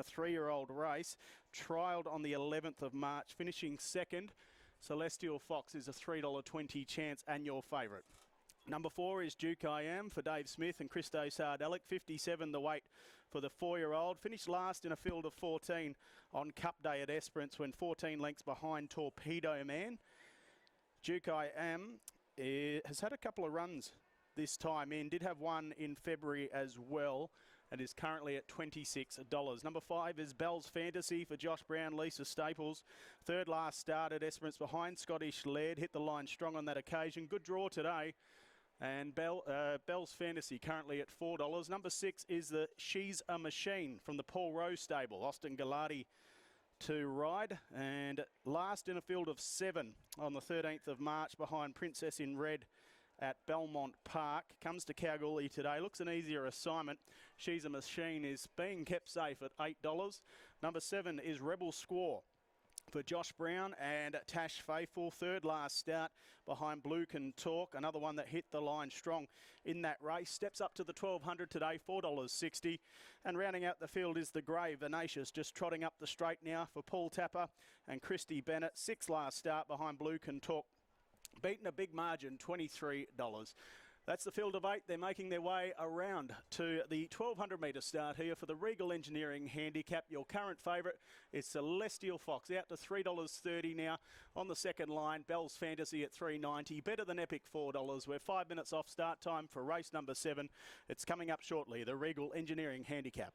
a 3-year-old race, trialled on the 11th of March, finishing second. Celestial Fox is a $3.20 chance and your favourite. Number 4 is Duke I Am for Dave Smith and Christo Sardelic. 57 the weight for the 4-year-old. Finished last in a field of 14 on Cup Day at Esperance when 14 lengths behind Torpedo Man. Duke I Am has had a couple of runs this time in. Did have one in February as well and is currently at $26. Number 5 is Belle's Fantasy for Josh Brown, Lisa Staples. Third last start at Esperance behind Scottish Laird. Hit the line strong on that occasion. Good draw today. And Belle's Fantasy currently at $4. Number 6 is the She's a Machine from the Paul Rowe stable. Austin Gallardi to ride, and last in a field of 7 on the 13th of March behind Princess in Red at Belmont Park. Comes to Kalgoorlie today. Looks an easier assignment. She's a Machine is being kept safe at $8. Number 7 is Rebel Squaw for Josh Brown and Tash Faithful. Third last start behind Blue Can Talk. Another one that hit the line strong in that race. Steps up to the 1200 today, $4.60. And rounding out the field is the Grey Venacious, just trotting up the straight now for Paul Tapper and Christy Bennett. Sixth last start behind Blue Can Talk. Beaten a big margin, $23. That's the field of 8. They're making their way around to the 1,200 metre start here for the Regal Engineering Handicap. Your current favourite is Celestial Fox, out to $3.30 now on the second line. Belle's Fantasy at $3.90. Better Than Epic, $4. We're 5 minutes off start time for race number 7. It's coming up shortly, the Regal Engineering Handicap.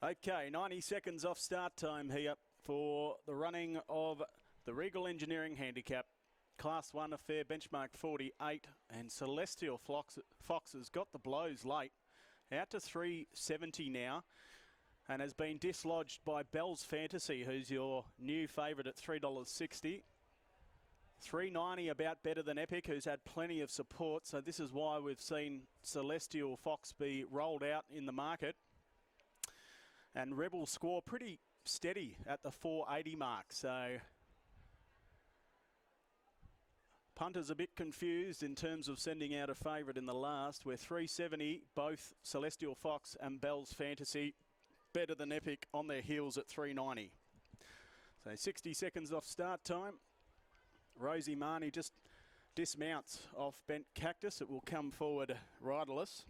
Okay, 90 seconds off start time here for the running of the Regal Engineering Handicap. Class 1 affair, benchmark 48, and Celestial Fox has got the blows late. Out to 370 now, and has been dislodged by Belle's Fantasy, who's your new favourite at $3.60. $3.90 about Better Than Epic, who's had plenty of support, so this is why we've seen Celestial Fox be rolled out in the market. And Rebel Score pretty steady at the 480 mark, so punters a bit confused in terms of sending out a favourite in the last. We're 370, both Celestial Fox and Belle's Fantasy. Better Than Epic on their heels at 390. So 60 seconds off start time. Rosie Marnie just dismounts off Bent Cactus. It will come forward riderless.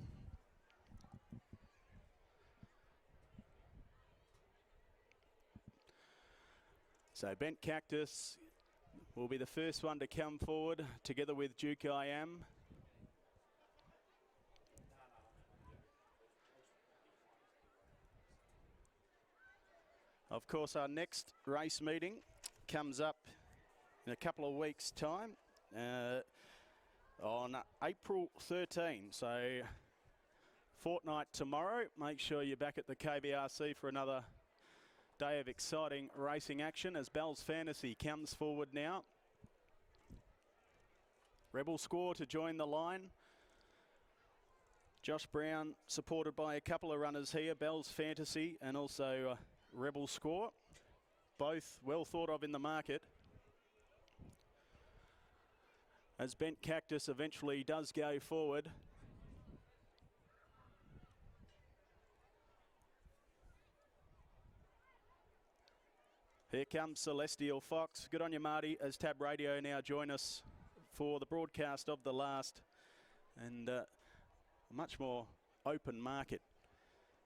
So Bent Cactus will be the first one to come forward, together with Duke I Am. Of course, our next race meeting comes up in a couple of weeks' time on April 13. So fortnight tomorrow. Make sure you're back at the KBRC for another day of exciting racing action as Belle's Fantasy comes forward now. Rebel Score to join the line. Josh Brown supported by a couple of runners here, Belle's Fantasy and also Rebel Score. Both well thought of in the market. As Bent Cactus eventually does go forward. Here comes Celestial Fox. Good on you, Marty, as Tab Radio now join us for the broadcast of the last. And a much more open market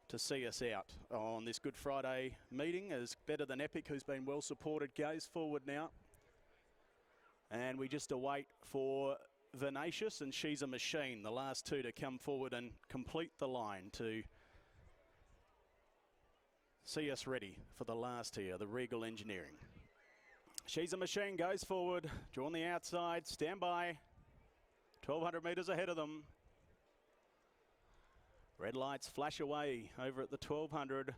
to see us out on this Good Friday meeting as Better Than Epic, who's been well supported, goes forward now. And we just await for Venacious and She's a Machine, the last two to come forward and complete the line to see us ready for the last here, the Regal Engineering. She's a Machine goes forward, drawn the outside, stand by. 1,200 metres ahead of them. Red lights flash away over at the 1,200.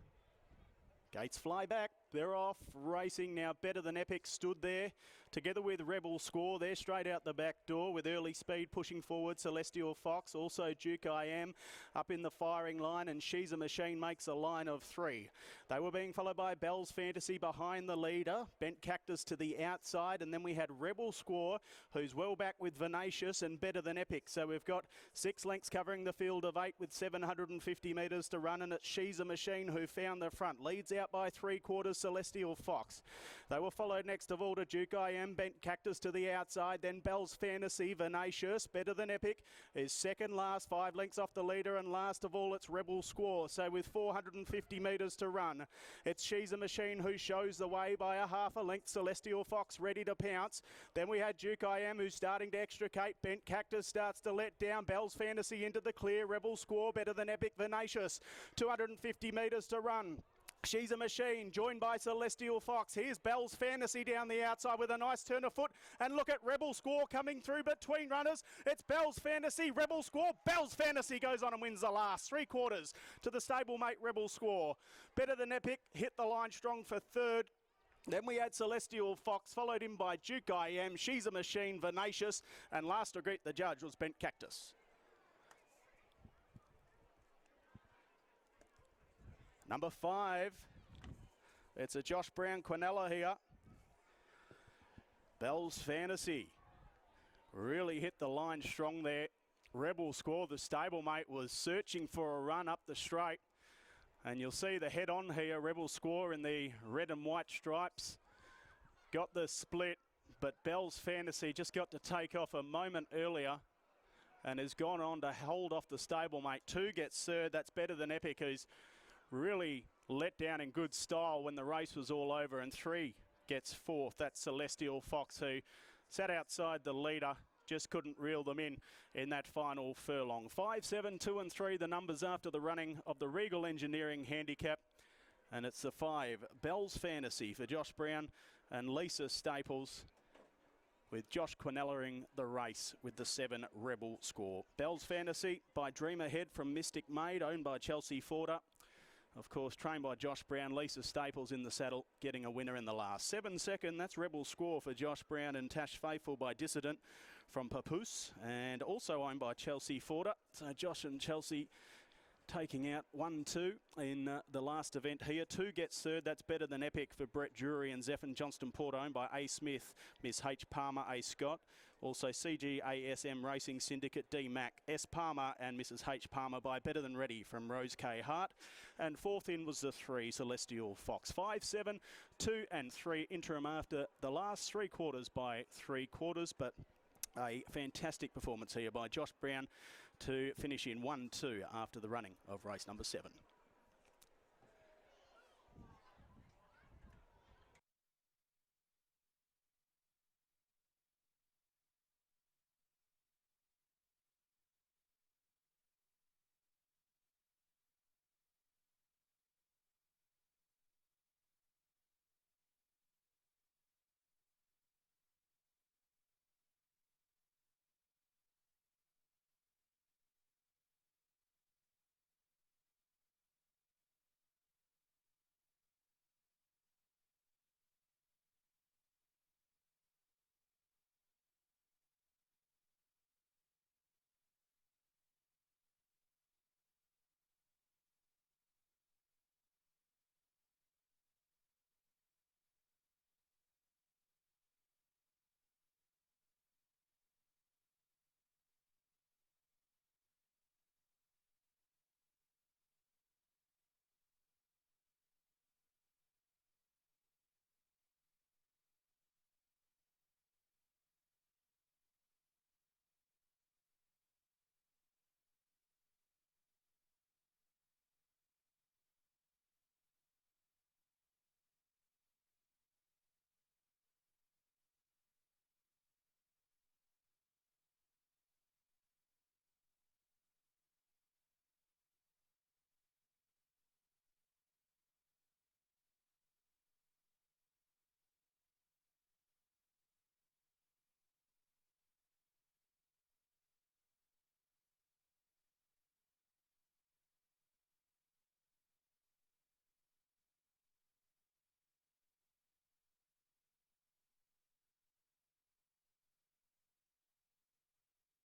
Gates fly back. They're off racing now. Better Than Epic stood there together with Rebel Score. They're straight out the back door with Early Speed pushing forward. Celestial Fox, also Duke I Am up in the firing line, and She's a Machine makes a line of three. They were being followed by Belle's Fantasy behind the leader. Bent Cactus to the outside, and then we had Rebel Score, who's well back with Venacious and Better Than Epic. So we've got 6 lengths covering the field of 8 with 750 metres to run, and it's She's a Machine who found the front. Leads out by 3/4 Celestial Fox. They were followed next of all to Duke I Am, Bent Cactus to the outside, then Belle's Fantasy, Venacious. Better Than Epic is second last, 5 lengths off the leader, and last of all it's Rebel Score. So with 450 metres to run, it's She's a Machine who shows the way by a half a length. Celestial Fox ready to pounce. Then we had Duke I Am who's starting to extricate. Bent Cactus starts to let down. Belle's Fantasy into the clear. Rebel Score, Better Than Epic, Venacious. 250 metres to run. She's a Machine, joined by Celestial Fox. Here's Belle's Fantasy down the outside with a nice turn of foot. And look at Rebel Score coming through between runners. It's Belle's Fantasy, Rebel Score. Belle's Fantasy goes on and wins the last. 3/4 to the stablemate Rebel Score. Better Than Epic hit the line strong for third. Then we had Celestial Fox, followed in by Duke I Am, She's a Machine, Venacious. And last to greet the judge was Bent Cactus. Number 5, it's a Josh Brown Quinella here. Belle's Fantasy really hit the line strong there. Rebel Score, the stablemate, was searching for a run up the straight. And you'll see the head on here, Rebel Score in the red and white stripes. Got the split, but Belle's Fantasy just got to take off a moment earlier and has gone on to hold off the stablemate. 2 gets third, that's Better Than Epic, who's really let down in good style when the race was all over, and 3 gets fourth. That's Celestial Fox, who sat outside the leader, just couldn't reel them in that final furlong. 5, 7, 2 and 3, the numbers after the running of the Regal Engineering Handicap. And it's the 5, Belle's Fantasy for Josh Brown and Lisa Staples. with Josh Quinellering the race with the 7 Rebel Score. Belle's Fantasy by Dream Ahead from Mystic Maid, owned by Chelsea Forder. Of course, trained by Josh Brown. Lisa Staples in the saddle, getting a winner in the last. 7 second, that's Rebel Score for Josh Brown, and Tash Faithful by Dissident from Papoose, and also owned by Chelsea Forder. So Josh and Chelsea taking out 1-2 in the last event here. 2 gets third. That's Better Than Epic for Brett Drury and Zephyr Johnston Port, owned by A. Smith, Miss H. Palmer, A. Scott. Also CGASM Racing Syndicate, D. Mac, S. Palmer and Mrs. H. Palmer by Better Than Ready from Rose K. Hart. And 4th in was the 3 Celestial Fox. 5, 7, 2 and 3 interim after the last 3 quarters by 3 quarters, but a fantastic performance here by Josh Brown to finish in 1-2 after the running of race number 7.